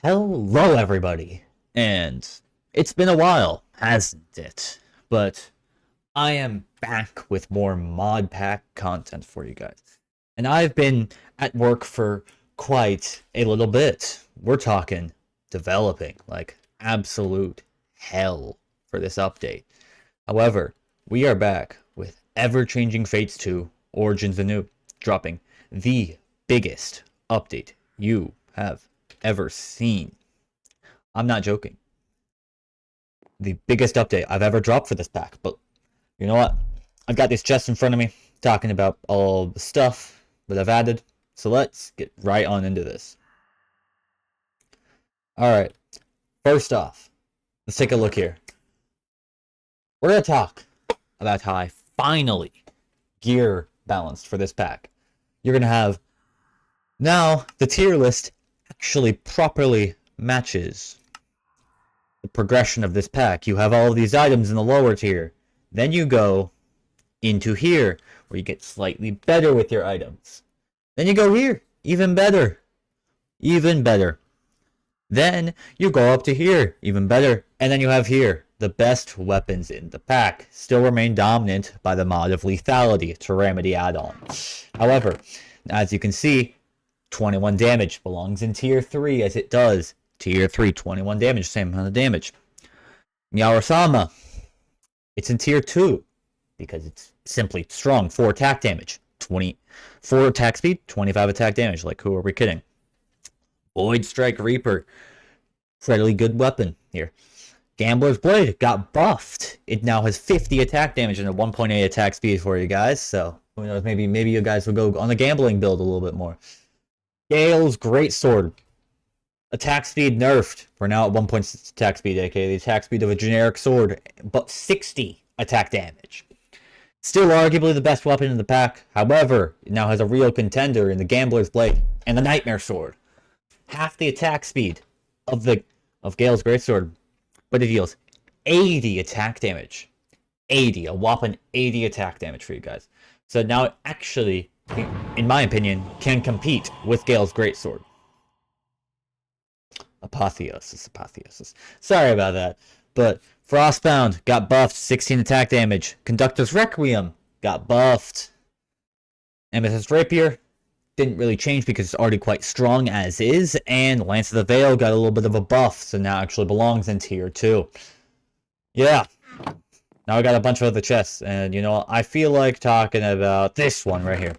Hello, everybody, and it's been a while, hasn't it? But I am back with more modpack content for you guys, and I've been at work for quite a little bit. We're talking developing like absolute hell for this update. However, we are back with Everchanging Fates 2 Origins Anew, dropping the biggest update you have ever seen. I'm not joking. The biggest update I've ever dropped for this pack. But you know what? I've got this chest in front of me talking about all the stuff that I've added. So let's get right on into this. Alright. First off, let's take a look here. We're going to talk about how I finally gear balanced for this pack. You're going to have now the tier list actually properly matches the progression of this pack. You have all of these items in the lower tier. Then you go into here, where you get slightly better with your items. Then you go here, even better. Even better. Then you go up to here, even better. And then you have here, the best weapons in the pack. Still remain dominant by the mod of Lethality to remedy add-on. However, as you can see, 21 damage belongs in tier 3 as it does. Tier 3, 21 damage, same amount of damage. Yarosama, it's in tier 2 because it's simply strong. 4 attack damage, 4 attack speed, 25 attack damage. Like, who are we kidding? Void Strike Reaper, fairly good weapon here. Gambler's Blade got buffed. It now has 50 attack damage and a 1.8 attack speed for you guys. So who knows? Maybe you guys will go on the gambling build a little bit more. Gale's Greatsword. Attack speed nerfed. We're now at 1.6 attack speed, aka the attack speed of a generic sword, but 60 attack damage. Still arguably the best weapon in the pack. However, it now has a real contender in the Gambler's Blade and the Nightmare Sword. Half the attack speed of Gale's Greatsword, but it deals 80 attack damage. 80, a whopping 80 attack damage for you guys. So now it actually, in my opinion, can compete with Gale's Greatsword. Apotheosis. Sorry about that. But Frostbound got buffed, 16 attack damage. Conductor's Requiem got buffed. Amethyst Rapier didn't really change because it's already quite strong as is. And Lance of the Veil got a little bit of a buff, so now actually belongs in tier 2. Yeah. Now I got a bunch of other chests, and you know, I feel like talking about this one right here.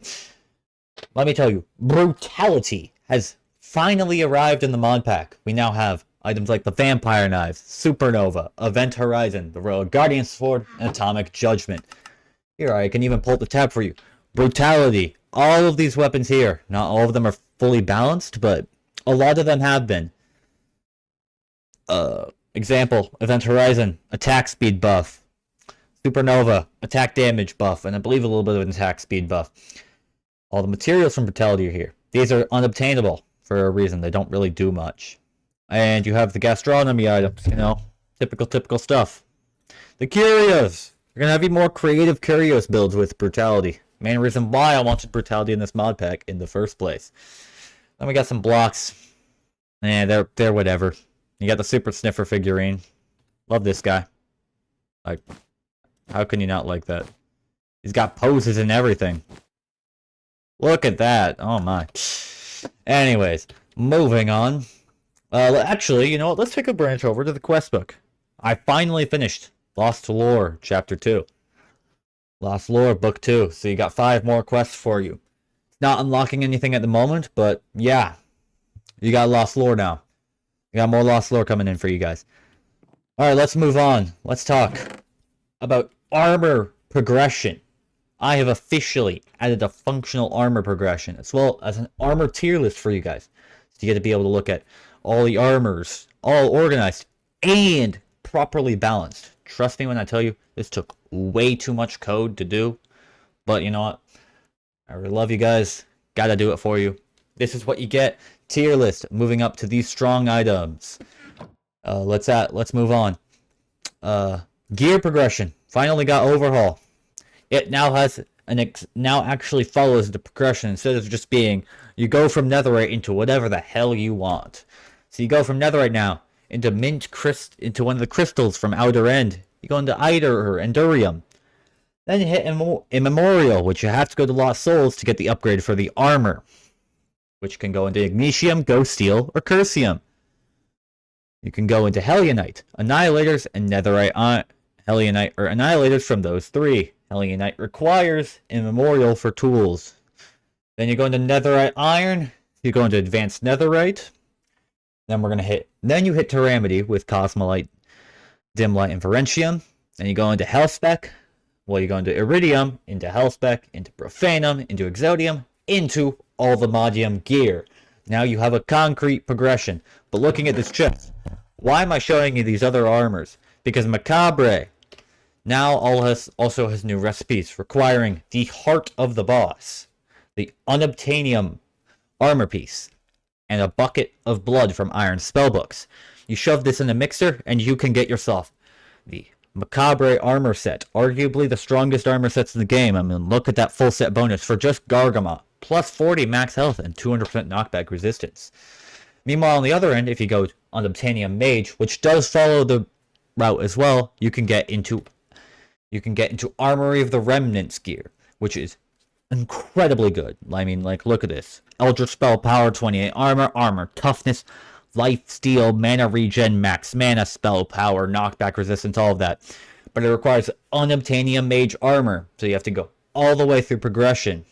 Let me tell you, Brutality has finally arrived in the mod pack. We now have items like the Vampire Knives, Supernova, Event Horizon, the Royal Guardian Sword, and Atomic Judgment. Here, I can even pull up the tab for you. Brutality. All of these weapons here. Not all of them are fully balanced, but a lot of them have been. Example, Event Horizon, attack speed buff. Supernova, attack damage buff, and I believe a little bit of an attack speed buff. All the materials from Brutality are here. These are unobtainable for a reason. They don't really do much. And you have the gastronomy items, you know, typical stuff. The Curios. You're gonna have even more creative Curios builds with Brutality. Main reason why I wanted Brutality in this mod pack in the first place. Then we got some blocks. They're whatever. You got the Super Sniffer figurine. Love this guy. Like, how can you not like that? He's got poses and everything. Look at that. Oh my. Anyways, moving on. Actually, you know what? Let's take a branch over to the quest book. I finally finished Lost Lore Chapter 2. Lost Lore Book 2. So you got 5 more quests for you. It's not unlocking anything at the moment, but yeah. You got Lost Lore now. You got more Lost Lore coming in for you guys. Alright, let's move on. Let's talk about armor progression. I have officially added a functional armor progression, as well as an armor tier list for you guys. So you get to be able to look at all the armors, all organized, and properly balanced. Trust me when I tell you, this took way too much code to do. But you know what? I really love you guys. Gotta do it for you. This is what you get. Tier list, moving up to these strong items. Let's move on. Gear progression. Finally got overhaul. It now has now actually follows the progression instead of just being you go from netherite into whatever the hell you want. So you go from netherite now into into one of the crystals from Outer End. You go into Eider or Endurium. Then you hit Immemorial, which you have to go to Lost Souls to get the upgrade for the armor, which can go into Ignitium, Ghost Steel, or Cursium. You can go into Helionite, Annihilators, and Netherite Helionite or Annihilators from those three. Helionite requires Immemorial for tools. Then you go into Netherite Iron, you go into Advanced Netherite. Then then you hit Tyramity with Cosmolite, Dimlight, and Verentium. Then you go into Hellspec. Well, you go into Iridium, into Hellspec, into Profanum, into Exodium, into all the Modium gear. Now you have a concrete progression. But looking at this chest, why am I showing you these other armors? Because Macabre now also has new recipes requiring the Heart of the Boss, the Unobtainium armor piece, and a bucket of blood from Iron Spellbooks. You shove this in a mixer and you can get yourself the Macabre armor set, arguably the strongest armor sets in the game. I mean, look at that full set bonus for just Gargamot, plus 40 max health and 200% knockback resistance. Meanwhile, on the other end, if you go on Obtainium Mage, which does follow the route as well, you can get into Armory of the Remnants gear, which is incredibly good. I mean, like, look at this. Eldritch Spell Power, 28 armor, toughness, life steal, mana regen, max mana, spell power, knockback resistance, all of that. But it requires Unobtainium Mage armor, so you have to go all the way through progression.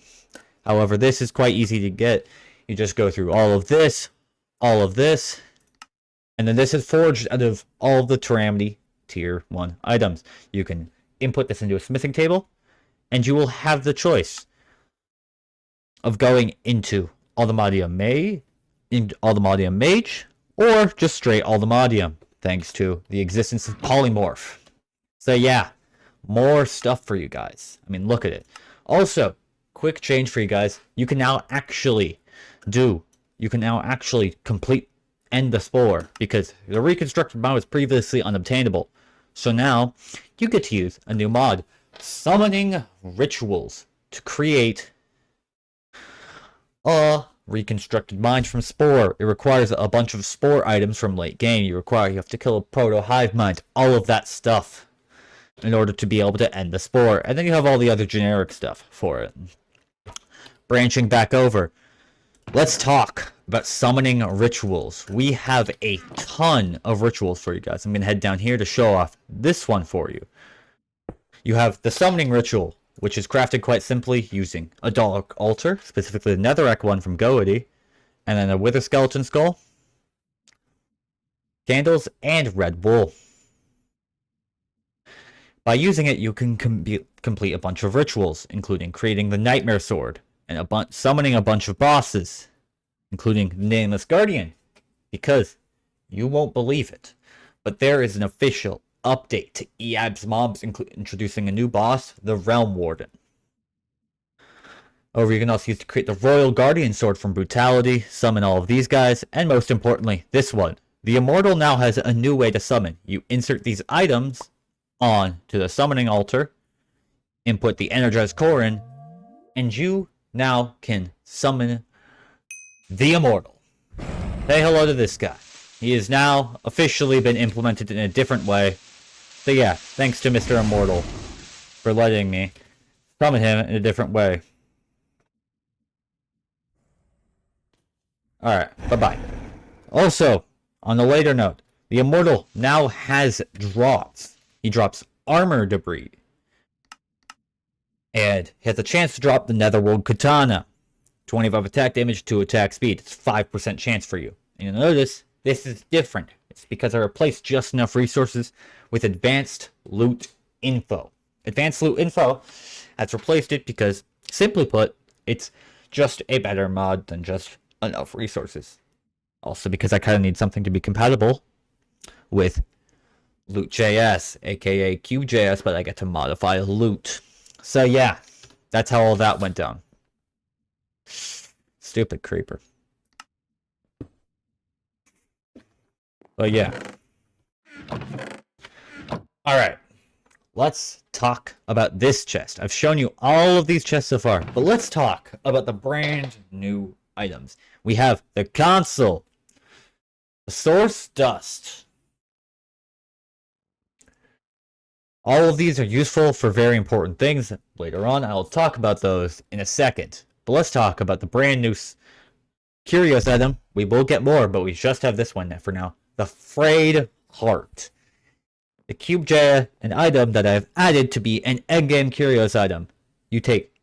However, this is quite easy to get. You just go through all of this, and then this is forged out of all of the Tyramity Tier 1 items. You can input this into a smithing table, and you will have the choice of going into Allthemodium Mage, or just straight Allthemodium, thanks to the existence of Polymorph. So yeah, more stuff for you guys. I mean, look at it. Also, quick change for you guys. You can now actually end the Spore, because the reconstructed mod was previously unobtainable. So now, you get to use a new mod, Summoning Rituals, to create a reconstructed mind from Spore. It requires a bunch of Spore items from late game. You have to kill a proto-hive mind, all of that stuff, in order to be able to end the Spore. And then you have all the other generic stuff for it. Branching back over, let's talk about summoning rituals. We have a ton of rituals for you guys. I'm going to head down here to show off this one for you. You have the summoning ritual, which is crafted quite simply using a Dalek altar, specifically the Netherrack one from Goety, and then a Wither Skeleton Skull, candles, and red wool. By using it, you can complete a bunch of rituals, including creating the Nightmare Sword, and summoning a bunch of bosses, including the Nameless Guardian, because you won't believe it, but there is an official update to EAB's mobs, introducing a new boss, the Realm Warden. Or you can also use to create the Royal Guardian Sword from Brutality, summon all of these guys, and most importantly, this one. The Immortal now has a new way to summon. You insert these items on to the summoning altar, input the Energized Core in, and you now can summon the Immortal. Say hello to this guy. He has now officially been implemented in a different way. So yeah, thanks to Mr. Immortal for letting me summon him in a different way. Alright, bye-bye. Also, on a later note, the Immortal now has drops. He drops armor debris. And he has a chance to drop the Netherworld Katana. 25 attack damage, 2 attack speed. It's 5% chance for you. And you'll notice, this is different. It's because I replaced just enough resources with Advanced Loot Info. Advanced Loot Info has replaced it because, simply put, it's just a better mod than just enough resources. Also because I kind of need something to be compatible with LootJS, aka KubeJS, but I get to modify loot. So yeah, that's how all that went down. Stupid creeper. But yeah. Alright. Let's talk about this chest. I've shown you all of these chests so far, but let's talk about the brand new items. We have the console. The source dust. All of these are useful for very important things. Later on, I'll talk about those in a second. But let's talk about the brand new Curios item. We will get more, but we just have this one for now. The Frayed Heart. The KubeJS, an item that I've added to be an endgame Curios item. You take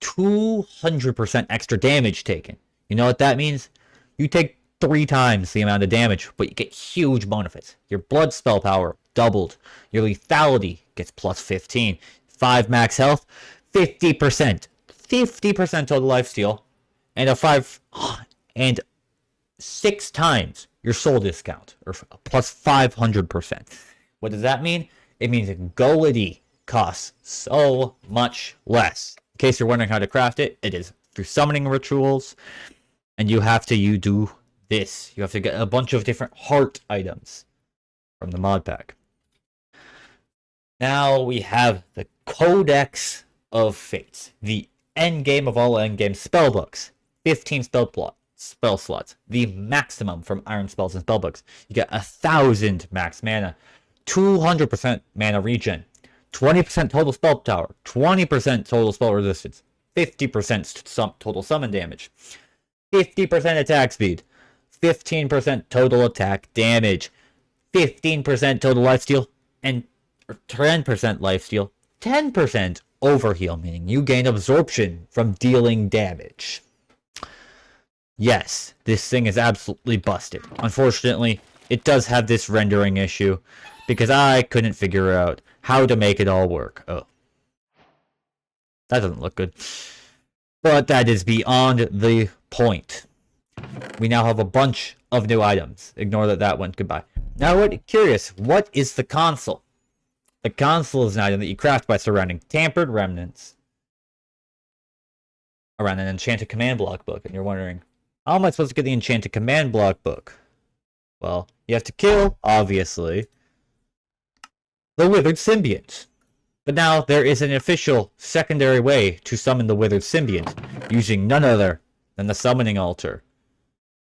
200% extra damage taken. You know what that means? You take 3 times the amount of damage, but you get huge benefits. Your blood spell power doubled. Your lethality gets plus 15. 5 max health, 50%. 50% total lifesteal. And 6 times your soul discount, or plus 500%. What does that mean? It means Goety costs so much less. In case you're wondering how to craft it, it is through summoning rituals, and you do this. You have to get a bunch of different heart items from the mod pack. Now we have the Codex of Fates, the endgame of all endgame spellbooks. 15 spell slots, the maximum from Iron Spells and Spellbooks. You get 1,000 max mana, 200% mana regen, 20% total spell power, 20% total spell resistance, 50% total summon damage, 50% attack speed, 15% total attack damage, 15% total lifesteal, and 10% lifesteal, 10% overheal, meaning you gain absorption from dealing damage. Yes, this thing is absolutely busted. Unfortunately, it does have this rendering issue because I couldn't figure out how to make it all work. Oh. That doesn't look good. But that is beyond the point. We now have a bunch of new items. Ignore that went goodbye. Now, curious, what is the console? The console is an item that you craft by surrounding tampered remnants around an enchanted command block book. And you're wondering, how am I supposed to get the enchanted command block book? Well, you have to kill, obviously, the withered symbiont. But now there is an official secondary way to summon the withered symbiont, using none other than the summoning altar.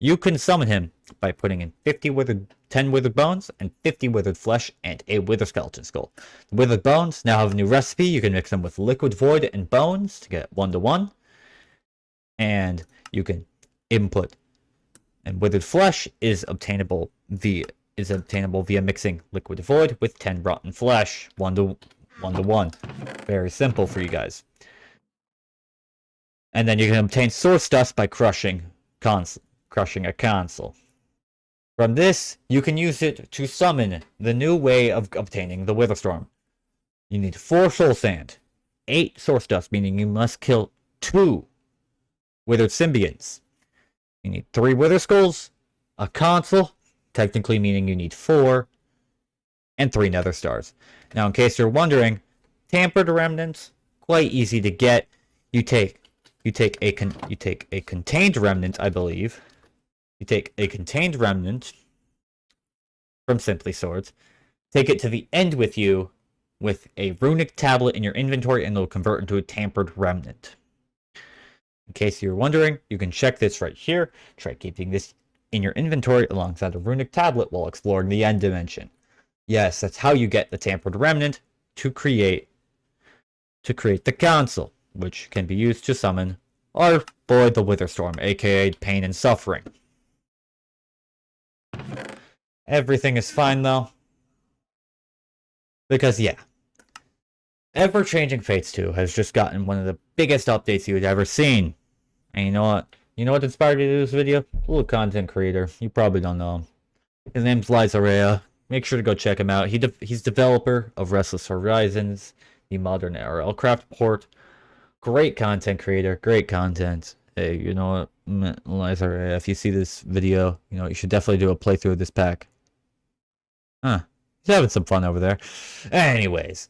You can summon him by putting in 10 withered bones, and 50 withered flesh, and a wither skeleton skull. The withered bones now have a new recipe. You can mix them with liquid void and bones to get 1-to-1. And you can input. And withered flesh is obtainable via mixing liquid void with 10 rotten flesh, 1-to-1. Very simple for you guys. And then you can obtain source dust by crushing a console. From this, you can use it to summon the new way of obtaining the Witherstorm. You need 4 soul sand, 8 source dust, meaning you must kill 2 withered symbionts. You need 3 wither skulls, a console, technically meaning you need 4, and 3 nether stars. Now, in case you're wondering, tampered remnants, quite easy to get. You take a contained remnant, I believe. You take a contained remnant from Simply Swords, take it to the end with you with a runic tablet in your inventory, and it'll convert into a tampered remnant. In case you're wondering, you can check this right here. Try keeping this in your inventory alongside a runic tablet while exploring the end dimension. Yes, that's how you get the tampered remnant to create the console, which can be used to summon our boy the Witherstorm, aka Pain and Suffering. Everything is fine though, because yeah, Everchanging Fates 2 has just gotten one of the biggest updates you've ever seen. And you know what? You know what inspired me to do this video? A little content creator. You probably don't know him. His name's Illager. Make sure to go check him out. He's developer of Restless Horizons, the modern RL craft port. Great content creator. Great content. Hey, you know what, Illager, if you see this video, you know, you should definitely do a playthrough of this pack. Huh. He's having some fun over there. Anyways.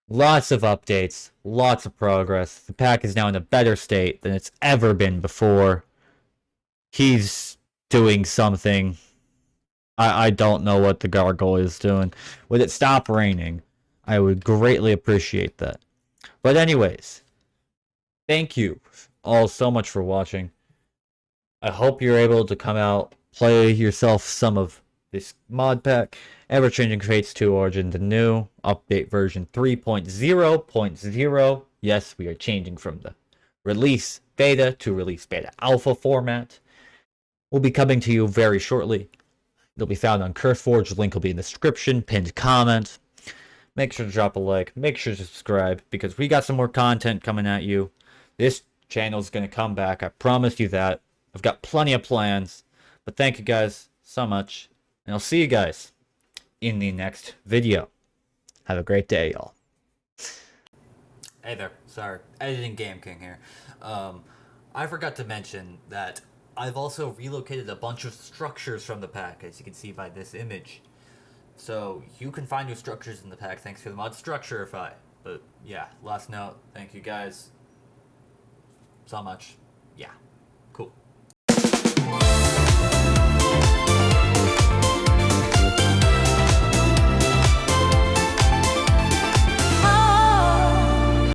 Lots of updates, lots of progress. The pack is now in a better state than it's ever been before. He's doing something. I don't know what the gargoyle is doing. Would it stop raining? I would greatly appreciate that. But anyways, thank you all so much for watching. I hope you're able to come out play yourself some of this mod pack. Everchanging Fates 2 Origins Anew, update version 3.0.0. Yes, we are changing from the release beta to release beta alpha format. Will be coming to you very shortly. It'll be found on CurseForge. Link will be in the description, pinned comment. Make sure to drop a like. Make sure to subscribe because we got some more content coming at you. This channel's going to come back. I promise you that. I've got plenty of plans. But thank you guys so much. And I'll see you guys in the next video. Have a great day, y'all. Hey there. Sorry. Editing Gamking here. I forgot to mention that I've also relocated a bunch of structures from the pack, as you can see by this image. So you can find new structures in the pack thanks to the mod Structurify. But yeah, last note, thank you guys so much. Yeah.